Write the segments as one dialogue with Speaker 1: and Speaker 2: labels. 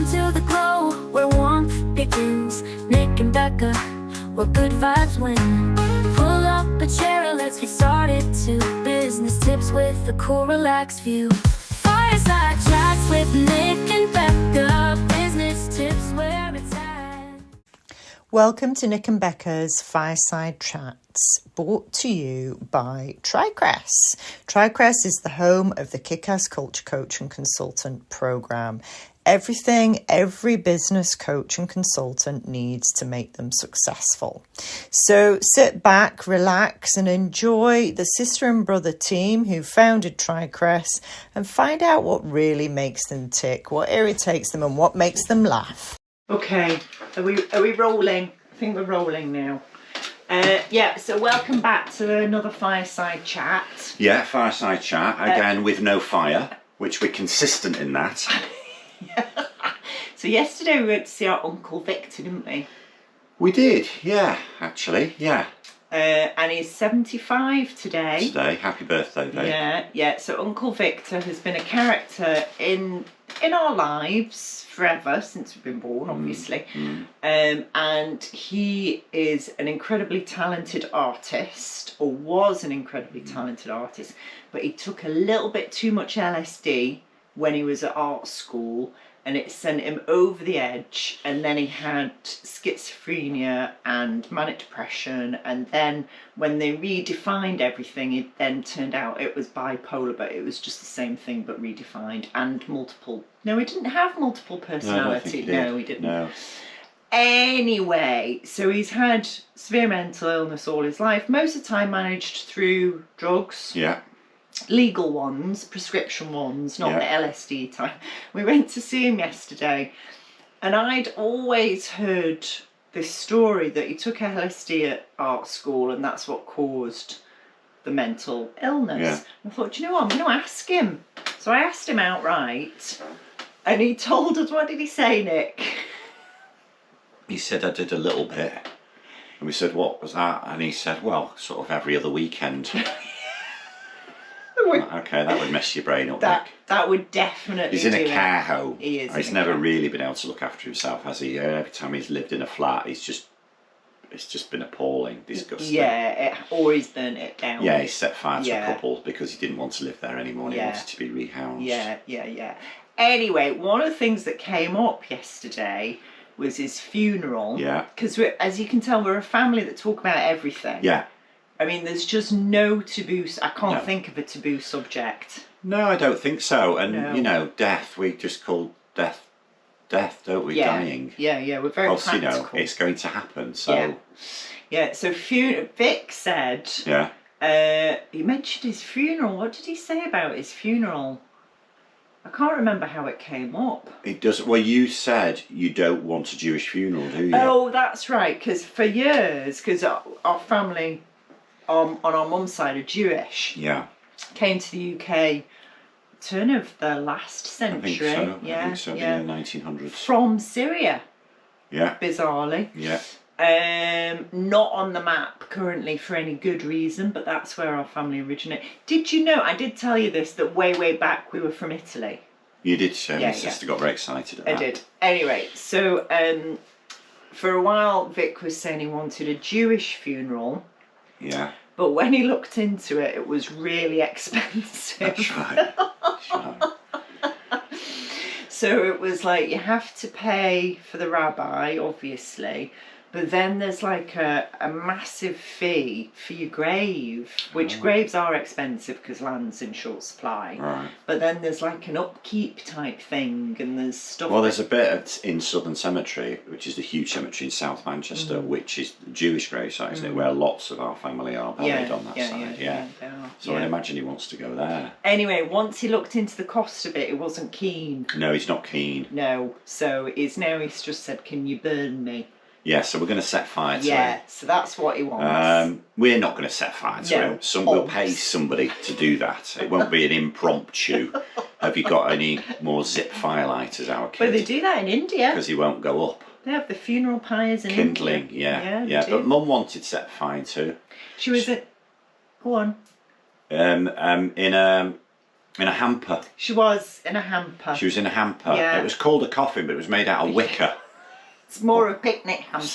Speaker 1: Welcome to the glow, where warmth begins. Nick and Becca, where good vibes win. Pull up a chair and let's get started to business tips with a cool, relaxed view. Fireside chats with Nick and Becca. Business tips where it's at.
Speaker 2: Welcome to Nick and Becca's Fireside Chats, brought to you by Tricress. Tricress is the home of the Kick-Ass Culture Coach and Consultant program. Everything every business coach and consultant needs to make them successful. So sit back, relax, and enjoy the sister and brother team who founded Tricress and find out what really makes them tick, what irritates them, and what makes them laugh. Okay, are we rolling? I think we're rolling now. Yeah, so welcome back to another Fireside Chat.
Speaker 3: Yeah, Fireside Chat, again with no fire, which we're consistent in that.
Speaker 2: Yeah. So yesterday we went to see our Uncle Victor, didn't we?
Speaker 3: We did, yeah, actually, yeah.
Speaker 2: And he's 75 today.
Speaker 3: Today, happy birthday, Dave.
Speaker 2: Yeah, so Uncle Victor has been a character in our lives forever, since we've been born, obviously. And he is an incredibly talented artist, or was an incredibly talented artist, but he took a little bit too much LSD when he was at art school, and it sent him over the edge, and then he had schizophrenia and manic depression, and then when they redefined everything, it then turned out it was bipolar, but it was just the same thing but redefined, and multiple. No, he didn't have multiple personality. No, he didn't.
Speaker 3: No.
Speaker 2: Anyway, so he's had severe mental illness all his life, most of the time managed through drugs.
Speaker 3: Yeah.
Speaker 2: Legal ones, prescription ones, not the LSD type. We went to see him yesterday, and I'd always heard this story that he took LSD at art school and that's what caused the mental illness.
Speaker 3: Yeah.
Speaker 2: And I thought, you know what, I'm going to ask him. So I asked him outright, and he told us, what did he say, Nick?
Speaker 3: He said I did a little bit. And we said, what was that? And he said, well, sort of every other weekend. Okay, that would mess your brain up, Nick.
Speaker 2: That would definitely.
Speaker 3: He's in a care home.
Speaker 2: He is.
Speaker 3: He's never really been able to look after himself, has he? Every time he's lived in a flat, it's just been appalling, disgusting.
Speaker 2: Yeah, or he's burnt it down.
Speaker 3: Yeah, he set fire to a couple because he didn't want to live there anymore and he wanted to be rehoused.
Speaker 2: Yeah. Anyway, one of the things that came up yesterday was his funeral.
Speaker 3: Yeah.
Speaker 2: Because as you can tell, we're a family that talk about everything.
Speaker 3: Yeah.
Speaker 2: I mean, there's just no taboo. I can't think of a taboo subject.
Speaker 3: No, I don't think so. And, you know, death, we just call death, don't we? Dying.
Speaker 2: Yeah, we're very practical.
Speaker 3: You know, it's going to happen, so...
Speaker 2: Yeah, so Vic said...
Speaker 3: Yeah.
Speaker 2: He mentioned his funeral. What did he say about his funeral? I can't remember how it came up.
Speaker 3: It doesn't... Well, you said you don't want a Jewish funeral, do you?
Speaker 2: Oh, that's right, because for years, because our family... on our mum's side are Jewish.
Speaker 3: Yeah.
Speaker 2: Came to the UK turn of the last century.
Speaker 3: I think so, yeah, 1900s.
Speaker 2: From Syria.
Speaker 3: Yeah.
Speaker 2: Bizarrely.
Speaker 3: Yeah.
Speaker 2: Not on the map currently for any good reason, but that's where our family originated. Did you know, I did tell you this, that way back we were from Italy?
Speaker 3: You did say, my sister got very excited at that.
Speaker 2: I did. Anyway, so for a while Vic was saying he wanted a Jewish funeral.
Speaker 3: Yeah.
Speaker 2: But when he looked into it, it was really expensive.
Speaker 3: That's right.
Speaker 2: So it was like, you have to pay for the rabbi, obviously, but then there's like a massive fee for your grave, which graves are expensive because land's in short supply.
Speaker 3: Right.
Speaker 2: But then there's like an upkeep type thing, and there's stuff.
Speaker 3: Well, there's a bit in Southern Cemetery, which is the huge cemetery in South Manchester, which is the Jewish gravesite, isn't it? Where lots of our family are buried on that side. Yeah. So I imagine he wants to go there.
Speaker 2: Anyway, once he looked into the cost of it, he wasn't keen.
Speaker 3: No, he's not keen.
Speaker 2: No. So he's just said, "Can you burn me?"
Speaker 3: Yeah, so we're going to set fire to him.
Speaker 2: Yeah, so that's what he wants.
Speaker 3: We're not going to set fire to him. We'll pay somebody to do that. It won't be an impromptu. Have you got any more zip firelighters, our kid?
Speaker 2: But they do that in India.
Speaker 3: Because he won't go up.
Speaker 2: They have the funeral pyres in
Speaker 3: Kindling,
Speaker 2: India.
Speaker 3: yeah. But Mum wanted set fire too.
Speaker 2: She was at... Go on.
Speaker 3: In In a hamper.
Speaker 2: She was in a hamper.
Speaker 3: She was in a hamper.
Speaker 2: Yeah.
Speaker 3: It was called a coffin, but it was made out of wicker.
Speaker 2: It's more a picnic hamper.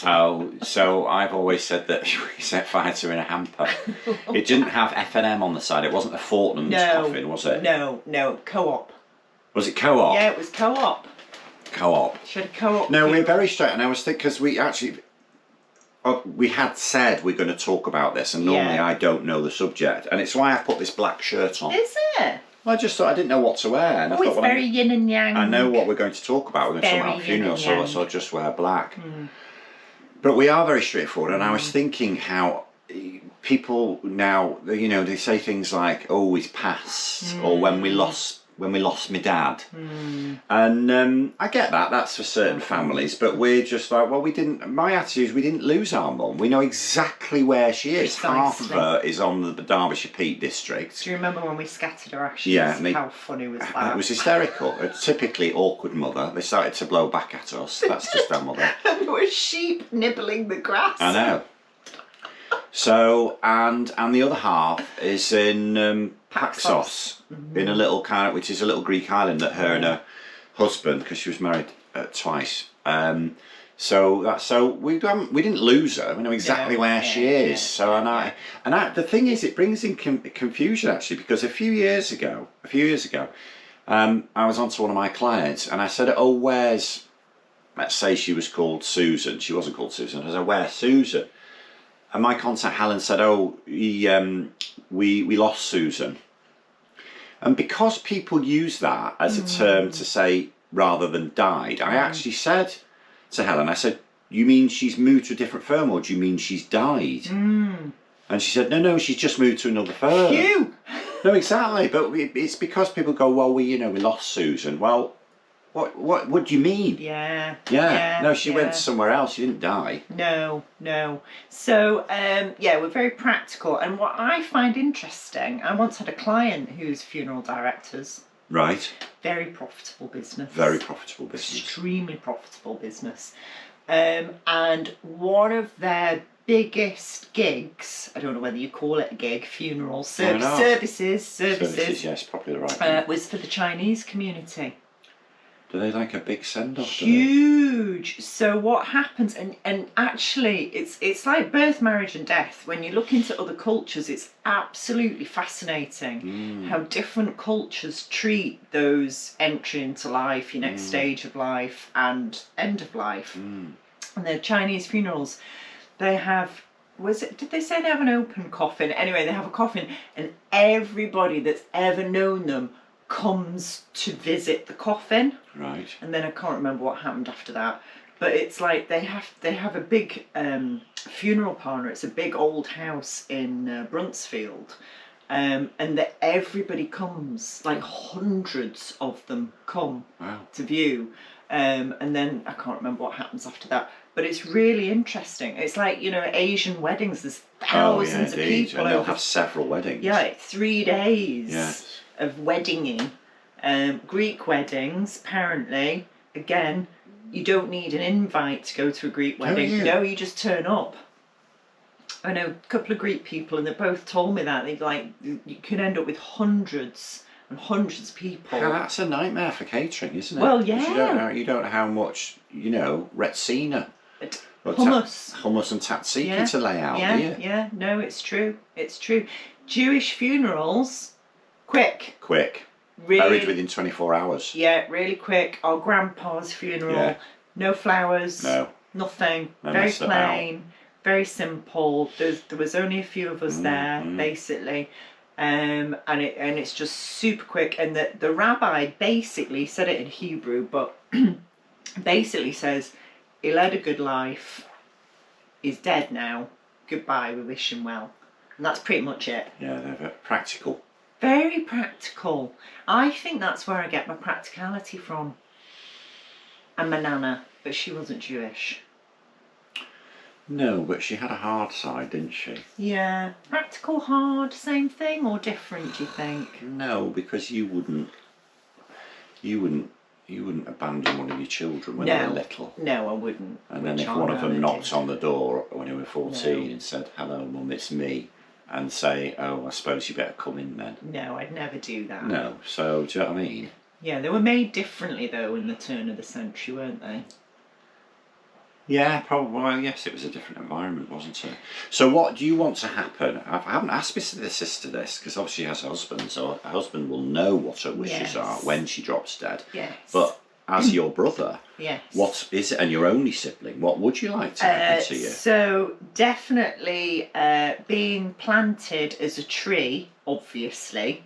Speaker 3: So I've always said that we set fire to her in a hamper. It didn't have F&M on the side. It wasn't a Fortnum's coffin, was it?
Speaker 2: No, co-op.
Speaker 3: Was it co-op?
Speaker 2: Yeah, it was co-op.
Speaker 3: Co-op.
Speaker 2: She had a co-op.
Speaker 3: No, we're very straight, and I was thinking, because we actually, we had said we're going to talk about this, and normally I don't know the subject, and it's why I put this black shirt on.
Speaker 2: Is it?
Speaker 3: Well, I just thought I didn't know what to wear. And I thought,
Speaker 2: it's very yin and yang.
Speaker 3: I know what we're going to talk about. We're going to talk about funerals, so I'll just wear black. But we are very straightforward, and I was thinking how people now, you know, they say things like, "Oh, he's passed," or "When we lost my dad," and I get that. That's for certain families, but we're just like, well, we didn't. My attitude is we didn't lose our mum. We know exactly where she is.
Speaker 2: Precisely.
Speaker 3: Half of her is on the Derbyshire Peak District.
Speaker 2: Do you remember when we scattered her ashes?
Speaker 3: Yeah,
Speaker 2: how funny was that?
Speaker 3: It was hysterical. A typically awkward mother. They started to blow back at us. That's just our mother.
Speaker 2: And there were sheep nibbling the grass.
Speaker 3: I know. So, and the other half is in Paxos, in a little kind of, which is a little Greek island that her and her husband, because she was married twice. So we didn't lose her. We know exactly where she is. The thing is, it brings in confusion actually, because a few years ago, I was on to one of my clients and I said, "Oh, where's?" Let's say she was called Susan. She wasn't called Susan. I said, "Where's Susan?" And my contact Helen said, "Oh, we lost Susan." And because people use that as a term to say rather than died, I actually said to Helen, I said, "You mean she's moved to a different firm, or do you mean she's died?" And she said, No, she's just moved to another firm.
Speaker 2: Phew!
Speaker 3: No, exactly. But it's because people go, "Well, we lost Susan." Well, what do you mean?
Speaker 2: Yeah.
Speaker 3: No, she went somewhere else. She didn't die.
Speaker 2: No. So, we're very practical. And what I find interesting, I once had a client who's funeral directors.
Speaker 3: Right.
Speaker 2: Very profitable business.
Speaker 3: Very profitable business.
Speaker 2: Extremely profitable business. And one of their biggest gigs, I don't know whether you call it a gig, funeral, services.
Speaker 3: Yes, probably the right one.
Speaker 2: Was for the Chinese community.
Speaker 3: Do they like a big send-off?
Speaker 2: Huge. So what happens, and actually it's like birth, marriage and death. When you look into other cultures, it's absolutely fascinating how different cultures treat those entry into life, your next stage of life and end of life. And the Chinese funerals, they have, did they say they have an open coffin? Anyway, they have a coffin and everybody that's ever known them comes to visit the coffin.
Speaker 3: Right.
Speaker 2: And then I can't remember what happened after that. But it's like they have a big funeral parlour. It's a big old house in Bruntsfield. And that everybody comes, like hundreds of them come to view. And then I can't remember what happens after that. But it's really interesting. It's like, you know, Asian weddings, there's thousands of people.
Speaker 3: And they'll have several weddings.
Speaker 2: Yeah, like 3 days.
Speaker 3: Yes.
Speaker 2: Of weddinging. Greek weddings, apparently, again, you don't need an invite to go to a Greek wedding. No, you just turn up. I know a couple of Greek people, and they both told me that. They'd like, you can end up with hundreds and hundreds of people.
Speaker 3: Yeah, that's a nightmare for catering, isn't it?
Speaker 2: Well, yeah.
Speaker 3: You don't know how much, retsina. Hummus and tzatziki to lay out, do you?
Speaker 2: Yeah, no, it's true. It's true. Jewish funerals, quick. Really,
Speaker 3: buried within 24 hours.
Speaker 2: Yeah, really quick. Our grandpa's funeral, no flowers, nothing, very plain, very simple. There was only a few of us there, basically, and it's just super quick. And the rabbi basically said it in Hebrew, but basically says he led a good life. He's dead now. Goodbye. We wish him well, and that's pretty much it.
Speaker 3: Yeah, they're very practical.
Speaker 2: Very practical. I think that's where I get my practicality from. And my nana, but she wasn't Jewish.
Speaker 3: No, but she had a hard side, didn't she?
Speaker 2: Yeah. Practical, hard, same thing or different, do you think?
Speaker 3: No, because you wouldn't abandon one of your children when they were little.
Speaker 2: No, I wouldn't.
Speaker 3: And then if one of them knocked on the door when they were 14 and said, "Hello, Mum, it's me," and say, oh, I suppose you better come in then.
Speaker 2: No, I'd never do that.
Speaker 3: No, so do you know what I mean?
Speaker 2: Yeah, they were made differently though in the turn of the century, weren't they?
Speaker 3: Yeah, probably. Well, yes, it was a different environment, wasn't it? So what do you want to happen? I haven't asked Mr. Sister this, because obviously she has a husband, so her husband will know what her wishes are when she drops dead.
Speaker 2: Yes.
Speaker 3: But as your brother,
Speaker 2: yes.
Speaker 3: what is it, and your only sibling, what would you like to happen to you?
Speaker 2: So definitely being planted as a tree, obviously,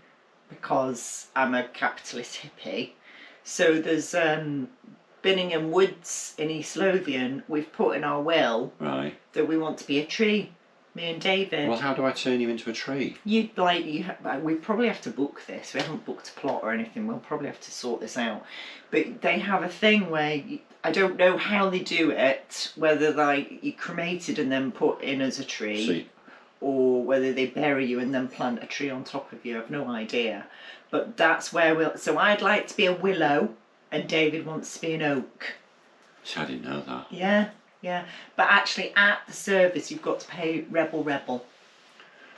Speaker 2: because I'm a capitalist hippie. So there's Binningham Woods in East Lothian, we've put in our will that we want to be a tree, me and David.
Speaker 3: Well, how do I turn you into a tree?
Speaker 2: We probably have to book this. We haven't booked a plot or anything. We'll probably have to sort this out. But they have a thing where I don't know how they do it, whether you cremated and then put in as a tree, or whether they bury you and then plant a tree on top of you. I've no idea. But that's where so I'd like to be a willow, and David wants to be an oak.
Speaker 3: So I didn't know that.
Speaker 2: Yeah. But actually, at the service, you've got to pay Rebel Rebel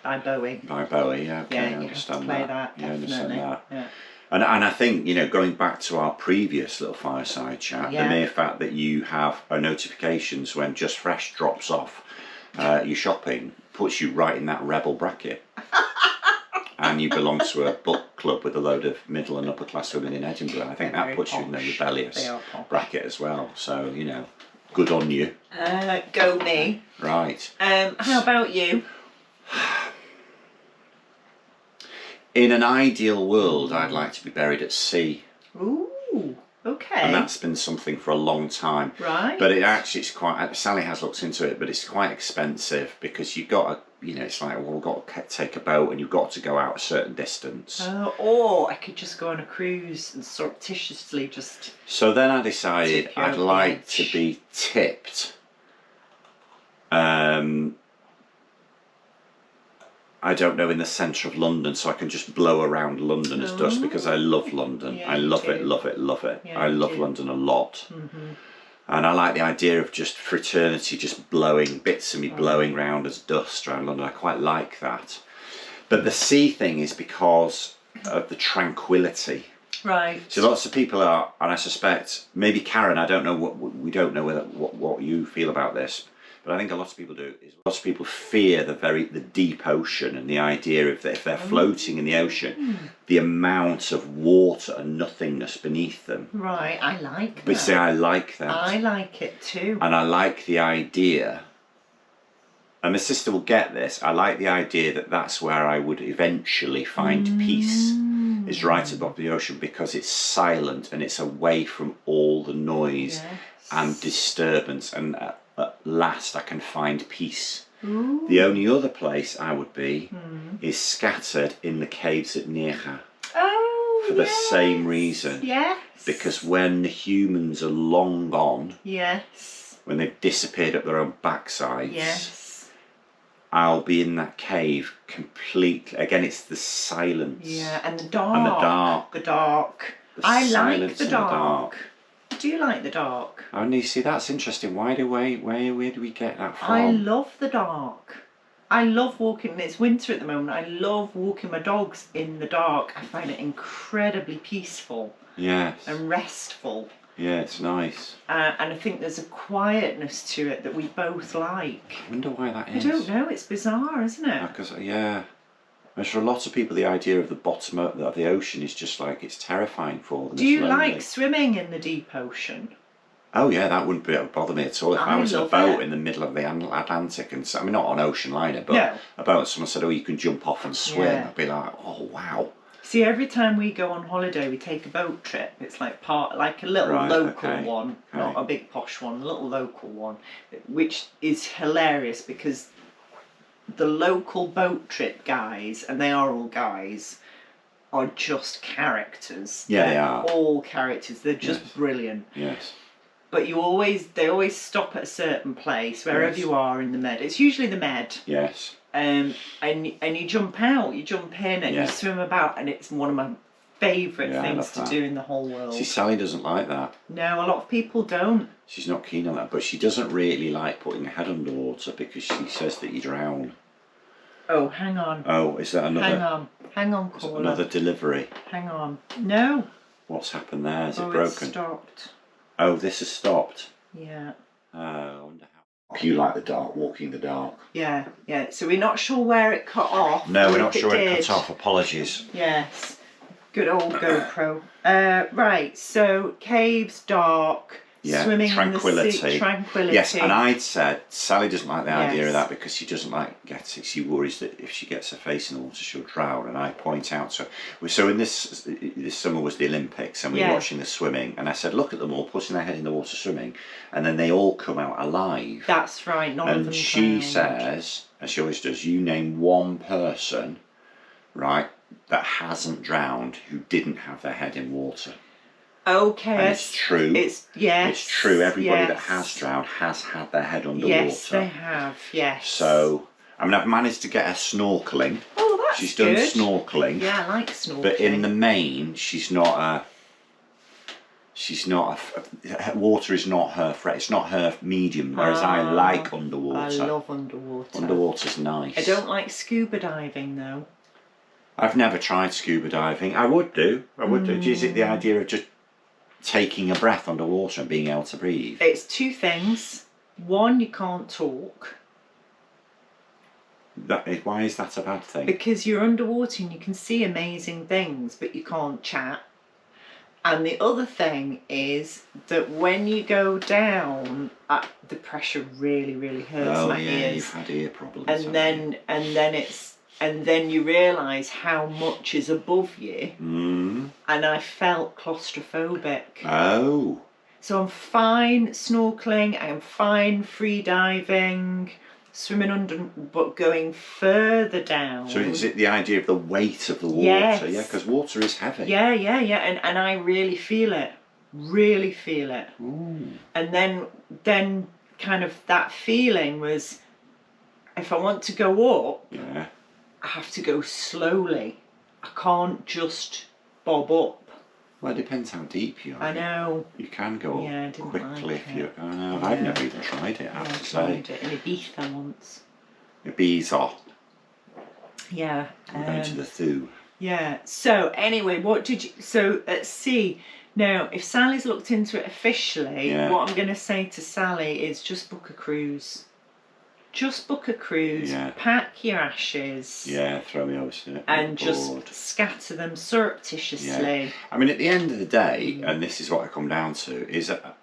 Speaker 2: by Bowie.
Speaker 3: By Bowie, yeah. Okay,
Speaker 2: Yeah,
Speaker 3: I
Speaker 2: you
Speaker 3: understand
Speaker 2: have to play
Speaker 3: that.
Speaker 2: that,
Speaker 3: I understand
Speaker 2: definitely.
Speaker 3: that.
Speaker 2: Yeah.
Speaker 3: And I think, going back to our previous little fireside chat, the mere fact that you have notifications when Just Fresh drops off your shopping puts you right in that rebel bracket. And you belong to a book club with a load of middle and upper class women in Edinburgh. I think that puts you in the rebellious bracket as well. So, good on you.
Speaker 2: Go me.
Speaker 3: Right.
Speaker 2: How about you?
Speaker 3: In an ideal world, I'd like to be buried at sea.
Speaker 2: Ooh, okay.
Speaker 3: And that's been something for a long time.
Speaker 2: Right.
Speaker 3: But it's quite, Sally has looked into it, but it's quite expensive because you've got to, it's like, well, we've got to take a boat and you've got to go out a certain distance.
Speaker 2: Or I could just go on a cruise and surreptitiously just...
Speaker 3: So then I decided I'd like to be tipped. I don't know, in the centre of London, so I can just blow around London as dust, because I love London.
Speaker 2: Yeah,
Speaker 3: I love it.
Speaker 2: Yeah,
Speaker 3: I love London a lot. And I like the idea of just fraternity, just blowing, bits of me blowing round as dust around London. I quite like that. But the sea thing is because of the tranquility.
Speaker 2: Right.
Speaker 3: So lots of people are, and I suspect, maybe Karen, I don't know, we don't know what you feel about this, but I think a lot of people do. Lots of people fear the deep ocean, and the idea of that if they're floating in the ocean, the amount of water and nothingness beneath them.
Speaker 2: Right, I like that.
Speaker 3: But see, I like that.
Speaker 2: I like it too.
Speaker 3: And I like the idea, and my sister will get this, I like the idea that that's where I would eventually find peace, is right above the ocean, because it's silent and it's away from all the noise and disturbance, and at last I can find peace.
Speaker 2: Ooh.
Speaker 3: The only other place I would be is scattered in the caves at Necha.
Speaker 2: Oh,
Speaker 3: for the same reason.
Speaker 2: Yes.
Speaker 3: Because when the humans are long gone,
Speaker 2: yes,
Speaker 3: when they've disappeared up their own backsides,
Speaker 2: yes,
Speaker 3: I'll be in that cave completely. Again, it's the silence.
Speaker 2: yeah, and the dark.
Speaker 3: And the dark.
Speaker 2: The dark.
Speaker 3: The
Speaker 2: I like
Speaker 3: silence
Speaker 2: the
Speaker 3: and the
Speaker 2: dark. Do you like the dark?
Speaker 3: Oh, and you see, that's interesting. Where do we get that from?
Speaker 2: I love the dark. I love walking. It's winter at the moment. I love walking my dogs in the dark. I find it incredibly peaceful.
Speaker 3: Yes.
Speaker 2: And restful.
Speaker 3: Yeah, it's nice.
Speaker 2: And I think there's a quietness to it that we both like.
Speaker 3: I wonder why that is.
Speaker 2: I don't know. It's bizarre, isn't it?
Speaker 3: Because and for a lot of people, the idea of the bottom of the ocean is just like, it's terrifying for them.
Speaker 2: Do you like swimming in the deep ocean?
Speaker 3: Oh yeah, that wouldn't bother me at all. If I was in a
Speaker 2: love
Speaker 3: boat
Speaker 2: it.
Speaker 3: in the middle of the Atlantic, and I mean, not on ocean liner, but a boat, someone said, oh, you can jump off and swim,
Speaker 2: Yeah.
Speaker 3: I'd be like, oh wow.
Speaker 2: See, every time we go on holiday, we take a boat trip. It's like a little local one, not a big posh one, a little local one, which is hilarious because the local boat trip guys, and they are all guys, are just characters.
Speaker 3: Yeah,
Speaker 2: They're
Speaker 3: they are.
Speaker 2: all characters. They're just brilliant.
Speaker 3: Yes.
Speaker 2: But they always stop at a certain place, wherever you are in the Med. It's usually the Med.
Speaker 3: Yes.
Speaker 2: And you jump out, you jump in, and you swim about, and it's one of my favourite things to do in the whole world.
Speaker 3: See, Sally doesn't like that.
Speaker 2: No, a lot of people don't.
Speaker 3: She's not keen on that, but she doesn't really like putting her head underwater because she says that you drown.
Speaker 2: Oh, hang on.
Speaker 3: Oh, is that another?
Speaker 2: Hang on,
Speaker 3: Is it
Speaker 2: caller.
Speaker 3: another delivery?
Speaker 2: Hang on. No.
Speaker 3: What's happened there? Is it
Speaker 2: It's
Speaker 3: broken?
Speaker 2: stopped.
Speaker 3: Oh, this has stopped.
Speaker 2: Yeah.
Speaker 3: I wonder how. You like the dark, walking the dark.
Speaker 2: Yeah, yeah. So we're not sure where it cut off.
Speaker 3: No,
Speaker 2: or
Speaker 3: we're
Speaker 2: if
Speaker 3: not sure where it
Speaker 2: did.
Speaker 3: cut off. Apologies.
Speaker 2: Yes. Good old GoPro. Right, so caves, dark,
Speaker 3: Yeah,
Speaker 2: swimming
Speaker 3: tranquility.
Speaker 2: in the sea, tranquility.
Speaker 3: Yes, and I'd said Sally doesn't like the idea
Speaker 2: Yes.
Speaker 3: of that because she doesn't like getting. She worries that if she gets her face in the water, she'll drown. And I point out, so in this summer was the Olympics, and we were
Speaker 2: Yeah.
Speaker 3: watching the swimming, and I said, look at them all putting their head in the water swimming, and then they all come out alive.
Speaker 2: That's right. None of
Speaker 3: And
Speaker 2: them
Speaker 3: she
Speaker 2: drowned.
Speaker 3: says, as she always does, you name one person, right, that hasn't drowned who didn't have their head in water.
Speaker 2: Okay.
Speaker 3: And it's true.
Speaker 2: It's
Speaker 3: It's true. Everybody that
Speaker 2: yes.
Speaker 3: has drowned has had their head underwater.
Speaker 2: Yes, they have. Yes.
Speaker 3: So, I mean, I've managed to get her snorkeling.
Speaker 2: Oh, that's
Speaker 3: She's
Speaker 2: good.
Speaker 3: done snorkeling.
Speaker 2: Yeah, I like snorkeling.
Speaker 3: But in the main, she's not a. Water is not her. It's not her medium. Whereas I like underwater.
Speaker 2: I love underwater.
Speaker 3: Underwater's nice.
Speaker 2: I don't like scuba diving though.
Speaker 3: I've never tried scuba diving. I would do. Is it the idea of just taking a breath underwater and being able to breathe?
Speaker 2: It's two things. One, you can't talk
Speaker 3: Why is that a bad thing?
Speaker 2: because you're underwater and you can see amazing things, but you can't chat. And the other thing is that when you go down, the pressure really, really hurts my ears.
Speaker 3: You've had ear problems.
Speaker 2: And then you realise how much is above you.
Speaker 3: Mm.
Speaker 2: And I felt claustrophobic.
Speaker 3: Oh.
Speaker 2: So I'm fine snorkeling, I'm fine free diving, swimming under, but going further down.
Speaker 3: So is it the idea of the weight of the water?
Speaker 2: Yes.
Speaker 3: Yeah, because water is heavy.
Speaker 2: Yeah. And I really feel it. Really feel it.
Speaker 3: Ooh.
Speaker 2: And then kind of that feeling was, if I want to go up,
Speaker 3: Yeah.
Speaker 2: I have to go slowly. I can't just bob up.
Speaker 3: Well, it depends how deep you are.
Speaker 2: I know.
Speaker 3: You can go up
Speaker 2: Yeah, I didn't
Speaker 3: quickly
Speaker 2: like
Speaker 3: if you.
Speaker 2: it.
Speaker 3: I know.
Speaker 2: Yeah.
Speaker 3: I've never even tried it. I have
Speaker 2: I
Speaker 3: to
Speaker 2: tried
Speaker 3: say.
Speaker 2: it in Ibiza once.
Speaker 3: The bees are.
Speaker 2: Yeah.
Speaker 3: We're going to the Thoo.
Speaker 2: Yeah. So anyway, what did you? So at sea. Now, if Sally's looked into it officially,
Speaker 3: Yeah.
Speaker 2: what I'm going to say to Sally is just book a cruise. Just book a cruise.
Speaker 3: Yeah.
Speaker 2: Pack your ashes.
Speaker 3: Yeah, throw me over
Speaker 2: And just scatter them surreptitiously.
Speaker 3: Yeah. I mean, at the end of the day, and this is what I come down to, is that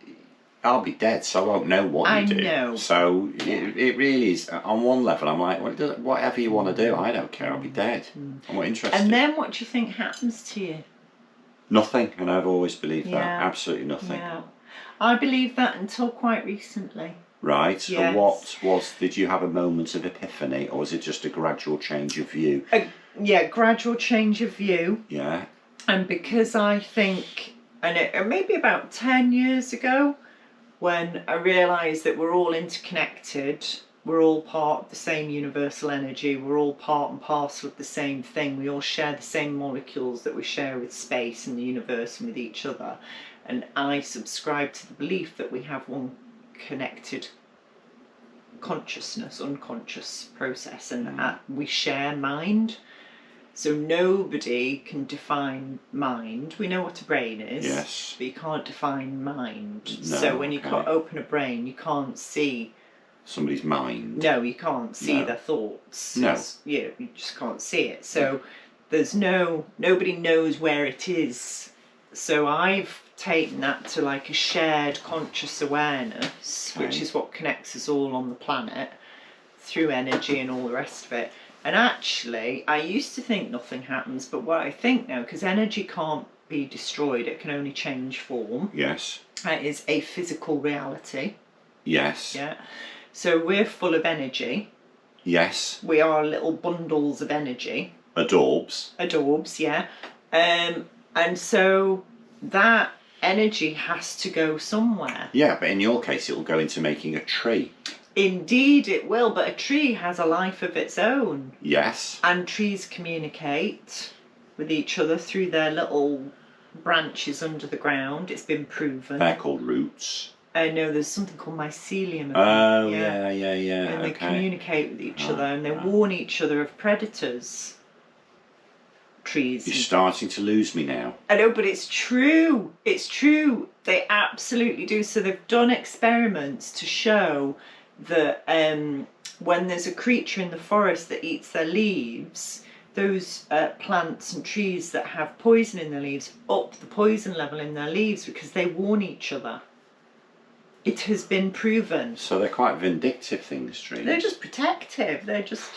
Speaker 3: I'll be dead, so I won't know what you do.
Speaker 2: I know.
Speaker 3: So it really is, on one level, I'm like, well, whatever you want to do, I don't care, I'll be dead. I'm not interested.
Speaker 2: And then what do you think happens to you?
Speaker 3: Nothing, and I've always believed that.
Speaker 2: Yeah.
Speaker 3: Absolutely nothing.
Speaker 2: Yeah. I believed that until quite recently.
Speaker 3: Right,
Speaker 2: Yes.
Speaker 3: so did you have a moment of epiphany, or was it just a gradual change of view?
Speaker 2: Gradual change of view.
Speaker 3: Yeah.
Speaker 2: And because I think, and maybe about 10 years ago, when I realised that we're all interconnected, we're all part of the same universal energy, we're all part and parcel of the same thing, we all share the same molecules that we share with space and the universe and with each other. And I subscribe to the belief that we have one connected consciousness, unconscious process, and we share mind. So nobody can define mind. We know what a brain is,
Speaker 3: Yes.
Speaker 2: but you can't define mind.
Speaker 3: No,
Speaker 2: So when you
Speaker 3: okay.
Speaker 2: open a brain, you can't see.
Speaker 3: Somebody's mind.
Speaker 2: No, you can't see
Speaker 3: No.
Speaker 2: their thoughts.
Speaker 3: No.
Speaker 2: You just can't see it. So there's nobody knows where it is. So I've taken that to like a shared conscious awareness, which
Speaker 3: Okay.
Speaker 2: is what connects us all on the planet through energy and all the rest of it. And actually, I used to think nothing happens, but what I think now, because energy can't be destroyed, it can only change form.
Speaker 3: Yes.
Speaker 2: That is a physical reality.
Speaker 3: Yes.
Speaker 2: Yeah. So we're full of energy.
Speaker 3: Yes.
Speaker 2: We are little bundles of energy.
Speaker 3: Adorbs.
Speaker 2: Adorbs, yeah. And so that energy has to go somewhere.
Speaker 3: Yeah, but in your case, it'll go into making a tree.
Speaker 2: Indeed it will, but a tree has a life of its own.
Speaker 3: Yes.
Speaker 2: And trees communicate with each other through their little branches under the ground. It's been proven.
Speaker 3: They're called roots.
Speaker 2: No, there's something called mycelium.
Speaker 3: Oh, yeah.
Speaker 2: And they
Speaker 3: Okay.
Speaker 2: communicate with each other, and they warn each other of predators. Trees.
Speaker 3: You're starting to lose me now.
Speaker 2: I know, but it's true. It's true. They absolutely do. So they've done experiments to show that when there's a creature in the forest that eats their leaves, those plants and trees that have poison in their leaves up the poison level in their leaves because they warn each other. It has been proven.
Speaker 3: So they're quite vindictive things, trees.
Speaker 2: They're just protective. They're just,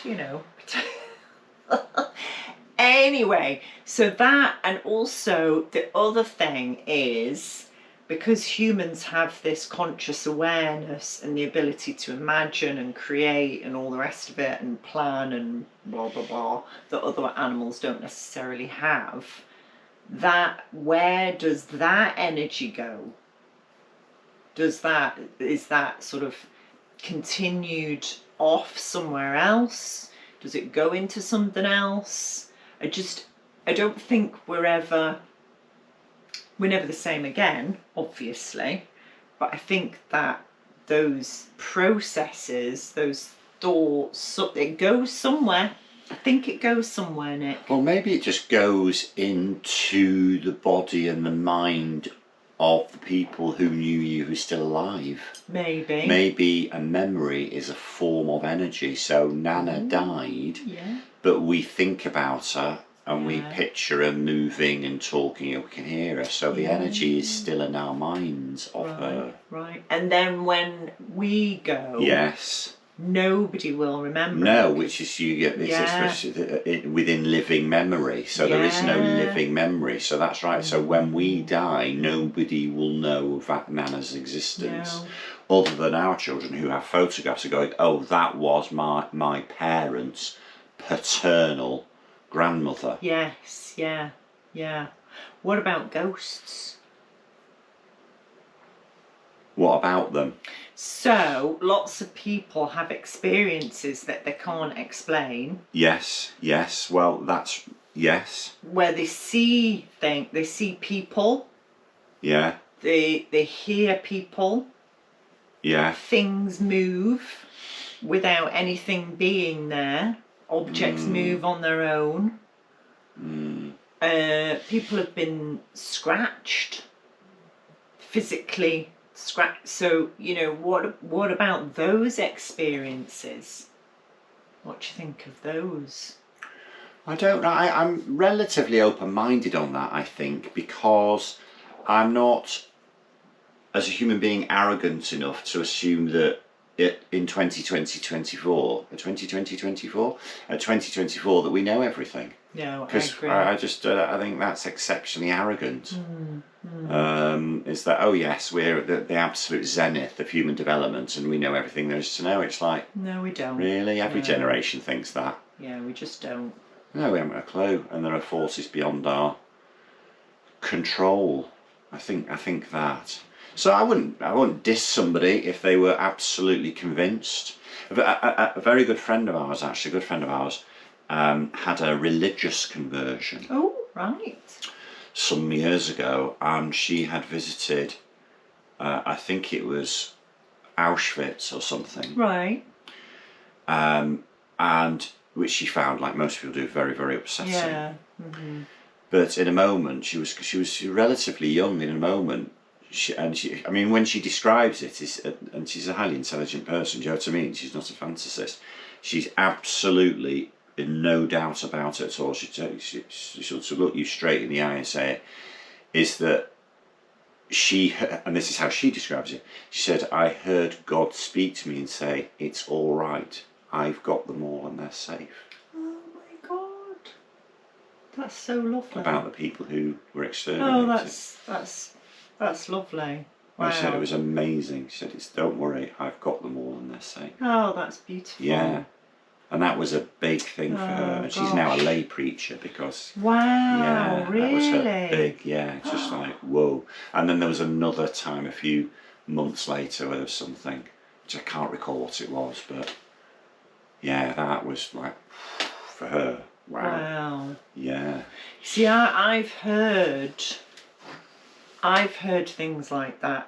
Speaker 2: Anyway, so that, and also the other thing is, because humans have this conscious awareness and the ability to imagine and create and all the rest of it and plan and blah blah blah that other animals don't necessarily have, that where does that energy go? Is that sort of continued off somewhere else? Does it go into something else? I don't think we're never the same again, obviously, but I think that those processes, those thoughts, it goes somewhere. I think it goes somewhere, Nick.
Speaker 3: Well, maybe it just goes into the body and the mind of the people who knew you who're still alive.
Speaker 2: Maybe.
Speaker 3: Maybe a memory is a form of energy. So Nana died, but we think about her and we picture her moving and talking and we can hear her. So the energy is still in our minds of her.
Speaker 2: Right. And then when we go...
Speaker 3: Yes.
Speaker 2: Nobody will remember.
Speaker 3: No, which is you get this expression within living memory. So there is no living memory. So that's right. So when we die, nobody will know of that Nana's existence, other than our children who have photographs are going, oh, that was my parents' paternal grandmother.
Speaker 2: Yes, yeah. What about ghosts?
Speaker 3: What about them?
Speaker 2: So, lots of people have experiences that they can't explain.
Speaker 3: Yes. Well, that's... Yes.
Speaker 2: Where they see things, they see people.
Speaker 3: Yeah.
Speaker 2: They hear people.
Speaker 3: Yeah.
Speaker 2: Things move without anything being there. Objects move on their own. People have been scratched. Physically scratched. So, what about those experiences? What do you think of those?
Speaker 3: I don't know. I'm relatively open-minded on that, I think, because I'm not, as a human being, arrogant enough to assume that in 2024 that we know everything.
Speaker 2: No,
Speaker 3: because I think that's exceptionally arrogant. Is that, oh yes, we're at the absolute zenith of human development and we know everything there is to know. It's like,
Speaker 2: no, we don't.
Speaker 3: Really? Every generation thinks that.
Speaker 2: Yeah, we just don't.
Speaker 3: No, we haven't a clue, and there are forces beyond our control. I think that. So I wouldn't diss somebody if they were absolutely convinced. A very good friend of ours, had a religious conversion.
Speaker 2: Oh, right.
Speaker 3: Some years ago, and she had visited, I think it was Auschwitz or something.
Speaker 2: Right.
Speaker 3: And which she found, like most people do, very, very upsetting.
Speaker 2: Yeah.
Speaker 3: But in a moment, she was relatively young. In a moment, I mean, when she describes it, and she's a highly intelligent person. Do you know what I mean? She's not a fantasist. She's absolutely in no doubt about it at all. She'll look you straight in the eye and say, is that and this is how she describes it. She said, I heard God speak to me and say, it's all right. I've got them all and they're safe.
Speaker 2: Oh my God. That's so lovely.
Speaker 3: About the people who were exterminated.
Speaker 2: Oh, that's lovely. Wow.
Speaker 3: She said it was amazing. She said, don't worry, I've got them all and they're safe.
Speaker 2: Oh, that's beautiful.
Speaker 3: Yeah. And that was a big thing for her. And she's now a lay preacher because...
Speaker 2: Wow, really?
Speaker 3: That was her big, it's just like, whoa. And then there was another time a few months later where there was something, which I can't recall what it was, but yeah, that was like, for her, wow.
Speaker 2: Wow.
Speaker 3: Yeah.
Speaker 2: See, I've heard I've heard things like that.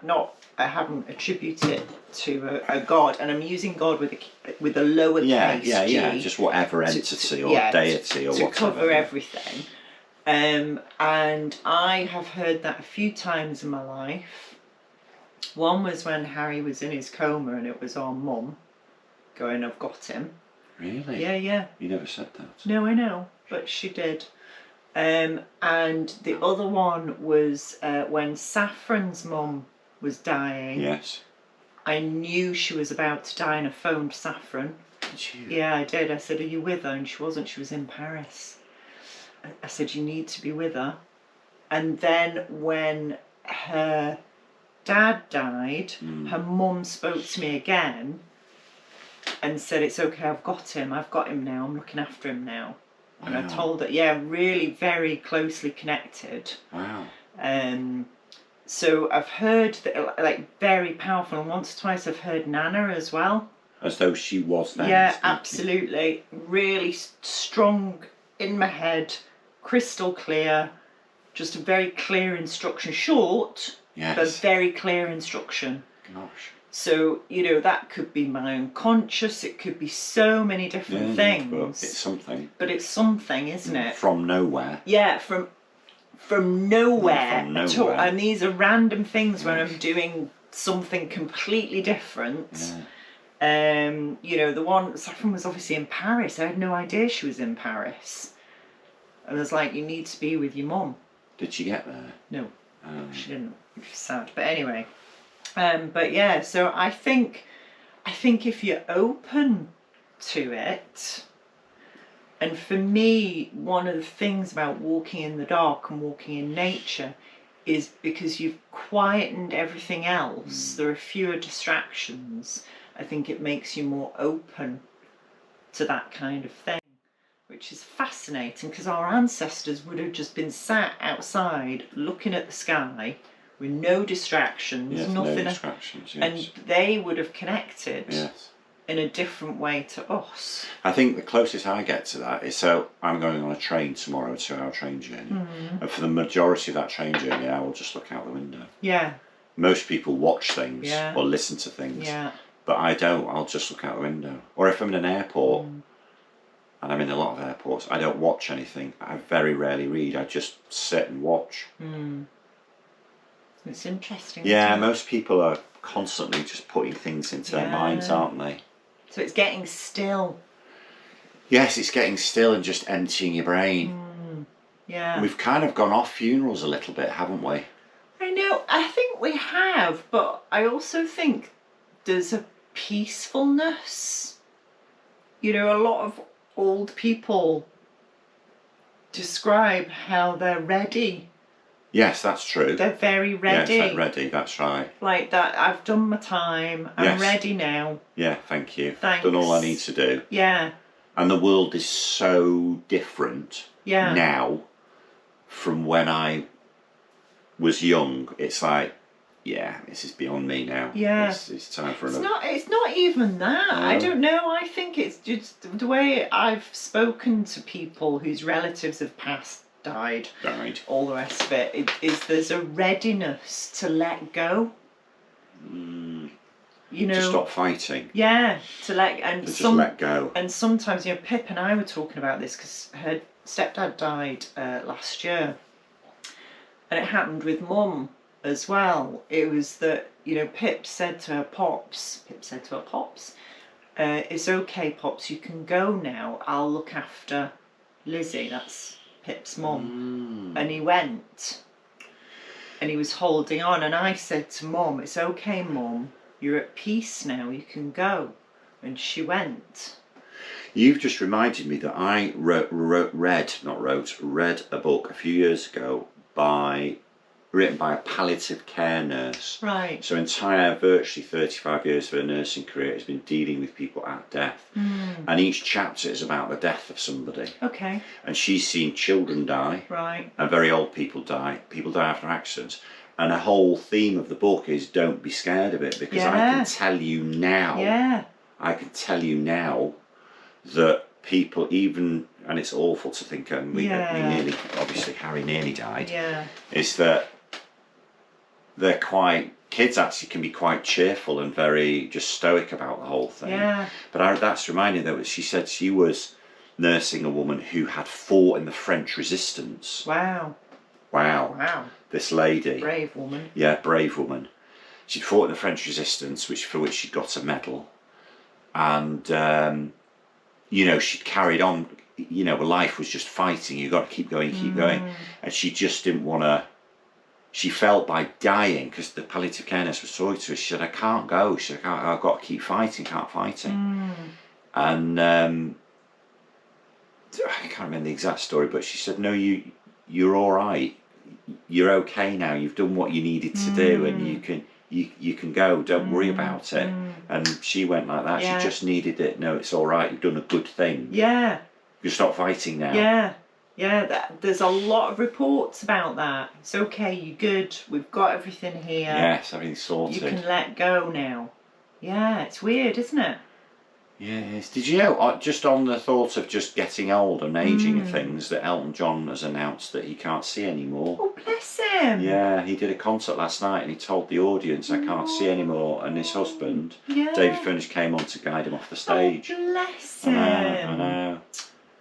Speaker 2: I haven't attributed it to a god, and I'm using God with a lowercase
Speaker 3: yeah,
Speaker 2: g.
Speaker 3: just whatever entity or deity or
Speaker 2: to
Speaker 3: whatever.
Speaker 2: cover everything. And I have heard that a few times in my life. One was when Harry was in his coma, and it was our mum going, "I've got him."
Speaker 3: Really?
Speaker 2: Yeah.
Speaker 3: You never said that.
Speaker 2: No, I know, but she did. And the other one was when Saffron's mum was dying.
Speaker 3: Yes.
Speaker 2: I knew she was about to die, and I phoned Saffron.
Speaker 3: Did you?
Speaker 2: Yeah, I did. I said, "Are you with her?" And she wasn't. She was in Paris. I said, "You need to be with her." And then when her dad died, her mum spoke to me again and said, "It's okay, I've got him now, I'm looking after him now." Wow. And I told her, really very closely connected.
Speaker 3: Wow.
Speaker 2: So I've heard that, like, very powerful, and once or twice I've heard Nana as well.
Speaker 3: As though she was there.
Speaker 2: Yeah, absolutely. Really strong in my head, crystal clear, just a very clear instruction. Short, but very clear instruction.
Speaker 3: Gosh.
Speaker 2: So, that could be my unconscious, it could be so many different things.
Speaker 3: But it's something.
Speaker 2: But it's something, isn't it?
Speaker 3: From nowhere.
Speaker 2: Yeah, from nowhere at all. And these are random things when I'm doing something completely different. The one, Saffron was obviously in Paris. I had no idea she was in Paris. And I was like, "You need to be with your mum."
Speaker 3: Did she get there?
Speaker 2: No, she didn't, which is sad. But anyway, but yeah, so I think if you're open to it, and for me, one of the things about walking in the dark and walking in nature is because you've quietened everything else, there are fewer distractions. I think it makes you more open to that kind of thing, which is fascinating, because our ancestors would have just been sat outside looking at the sky with no distractions, nothing.
Speaker 3: No distractions, yes.
Speaker 2: And they would have connected in a different way to us.
Speaker 3: I think the closest I get to that is, so I'm going on a train tomorrow, a 2-hour train journey, and for the majority of that train journey I will just look out the window. Yeah. Most people watch things or listen to things, but I don't. I'll just look out the window. Or if I'm in an airport, and I'm in a lot of airports, I don't watch anything. I very rarely read. I just sit and watch.
Speaker 2: It's interesting.
Speaker 3: Yeah, most people are constantly just putting things into their minds, aren't they?
Speaker 2: So it's getting still.
Speaker 3: Yes, it's getting still and just emptying your brain.
Speaker 2: Yeah.
Speaker 3: We've kind of gone off funerals a little bit, haven't we?
Speaker 2: I know, I think we have, but I also think there's a peacefulness. A lot of old people describe how they're ready.
Speaker 3: Yes, that's true.
Speaker 2: They're very ready.
Speaker 3: Yes, ready, that's right.
Speaker 2: Like that, I've done my time, I'm ready now.
Speaker 3: Yeah, thank you.
Speaker 2: Thanks.
Speaker 3: Done all I need to do.
Speaker 2: Yeah.
Speaker 3: And the world is so different now from when I was young. It's like, this is beyond me now.
Speaker 2: Yeah.
Speaker 3: It's time for another.
Speaker 2: It's not even that.
Speaker 3: No.
Speaker 2: I don't know. I think it's just the way I've spoken to people whose relatives have passed, died, all the rest of it, there's a readiness to let go.
Speaker 3: To stop fighting.
Speaker 2: Yeah, to just
Speaker 3: let go.
Speaker 2: And sometimes, Pip and I were talking about this because her stepdad died last year, and it happened with Mum as well. It was that Pip said to her pops, "It's okay, Pops, you can go now. I'll look after Lizzie." That's Pip's mum. And he went, and he was holding on, and I said to Mum, "It's okay, Mum, you're at peace now, you can go." And she went.
Speaker 3: You've just reminded me that I read a book a few years ago written by a palliative care nurse.
Speaker 2: Right.
Speaker 3: So virtually 35 years of her nursing career has been dealing with people at death. And each chapter is about the death of somebody.
Speaker 2: Okay.
Speaker 3: And she's seen children die.
Speaker 2: Right.
Speaker 3: And very old people die. People die after accidents. And the whole theme of the book is don't be scared of it, because I can tell you now.
Speaker 2: Yeah.
Speaker 3: I can tell you now that people even, and it's awful to think, and we nearly, obviously Harry nearly died, is that they're quite, kids actually can be quite cheerful and very just stoic about the whole thing.
Speaker 2: Yeah.
Speaker 3: But that's reminding me that she said she was nursing a woman who had fought in the French resistance.
Speaker 2: Wow.
Speaker 3: Wow. This lady.
Speaker 2: Brave woman.
Speaker 3: Yeah, brave woman. She'd fought in the French resistance, for which she got a medal. And, she'd carried on, life was just fighting. You got to keep going. And she just didn't want to, she felt by dying, because the palliative care nurse was talking to her, she said, I can't go. She said, I've got to keep fighting, And I can't remember the exact story, but she said, no, you're all right. You're okay now. You've done what you needed to do, and you can go. Don't worry about it. And she went like that.
Speaker 2: Yeah.
Speaker 3: She just needed it. No, it's all right. You've done a good thing.
Speaker 2: Yeah.
Speaker 3: You stop fighting now.
Speaker 2: Yeah. There's a lot of reports about that. It's okay. You're good. We've got everything here.
Speaker 3: Yes, everything's sorted.
Speaker 2: You can let go now. Yeah, it's weird, isn't it?
Speaker 3: Yes. Did you know, just on the thought of just getting old and ageing and things, that Elton John has announced that he can't see anymore?
Speaker 2: Oh, bless him.
Speaker 3: Yeah, he did a concert last night and he told the audience, I can't see anymore. And his husband,
Speaker 2: Yeah.
Speaker 3: David Furnish, came on to guide him off the stage.
Speaker 2: Oh, bless him.
Speaker 3: I know.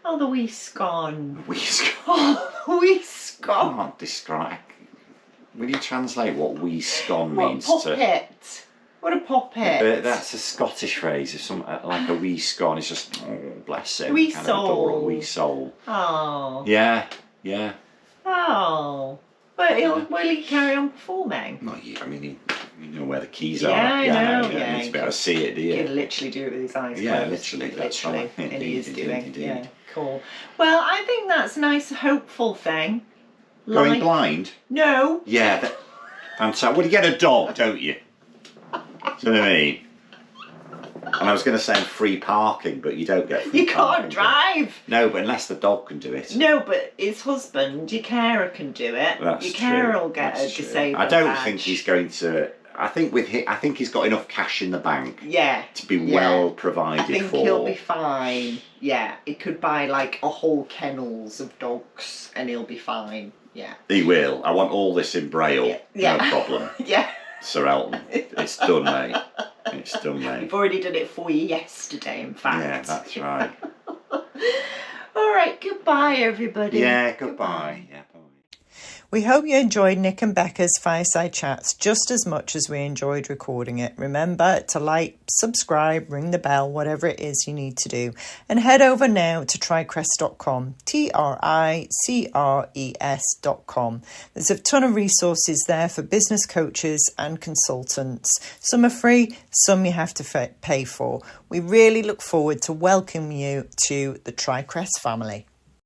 Speaker 2: Oh, the wee scone.
Speaker 3: We
Speaker 2: Oh, the wee scone.
Speaker 3: can't describe. Will you translate what wee scone
Speaker 2: What
Speaker 3: means
Speaker 2: poppet? What a poppet.
Speaker 3: But that's a Scottish phrase. If some like a wee scone, it's just bless him.
Speaker 2: Wee
Speaker 3: kind of adorable,
Speaker 2: soul.
Speaker 3: wee soul.
Speaker 2: Oh.
Speaker 3: Yeah.
Speaker 2: Oh. But will he carry on performing?
Speaker 3: Well, I mean, you know where the keys
Speaker 2: Yeah,
Speaker 3: are.
Speaker 2: I know,
Speaker 3: You
Speaker 2: yeah.
Speaker 3: need to be able to see it, do
Speaker 2: He
Speaker 3: you?
Speaker 2: can literally do it with his eyes
Speaker 3: Yeah,
Speaker 2: closed.
Speaker 3: literally, that's right.
Speaker 2: And he is
Speaker 3: Indeed,
Speaker 2: doing.
Speaker 3: indeed.
Speaker 2: Yeah, cool. Well, I think that's a nice, hopeful thing.
Speaker 3: Going blind?
Speaker 2: No.
Speaker 3: Yeah. Fantastic. Well, you get a dog, don't you? Do you know what I mean? And I was going to say free parking, but you don't get free
Speaker 2: You
Speaker 3: parking.
Speaker 2: can't drive.
Speaker 3: No, but unless the dog can do it.
Speaker 2: No, but his husband, your carer, can do it.
Speaker 3: That's
Speaker 2: your carer
Speaker 3: true.
Speaker 2: will get
Speaker 3: That's
Speaker 2: a
Speaker 3: true.
Speaker 2: disabled
Speaker 3: I don't
Speaker 2: badge.
Speaker 3: think he's going to. I think he's got enough cash in the bank
Speaker 2: Yeah.
Speaker 3: to be well provided
Speaker 2: I think
Speaker 3: for.
Speaker 2: he'll be fine. Yeah, he could buy like a whole kennels of dogs and he'll be fine. Yeah.
Speaker 3: He will. I want all this in Braille.
Speaker 2: Yeah.
Speaker 3: No problem.
Speaker 2: Yeah.
Speaker 3: Sir Elton. It's done, mate. It's done, mate.
Speaker 2: We've already done it for you yesterday, in fact.
Speaker 3: Yeah, that's right.
Speaker 2: All right, goodbye, everybody.
Speaker 3: Yeah, goodbye. Yeah, bye.
Speaker 2: We hope you enjoyed Nick and Becca's Fireside Chats just as much as we enjoyed recording it. Remember to like, subscribe, ring the bell, whatever it is you need to do. And head over now to tricrest.com, TRICRES.com. There's a ton of resources there for business coaches and consultants. Some are free, some you have to pay for. We really look forward to welcoming you to the TriCrest family.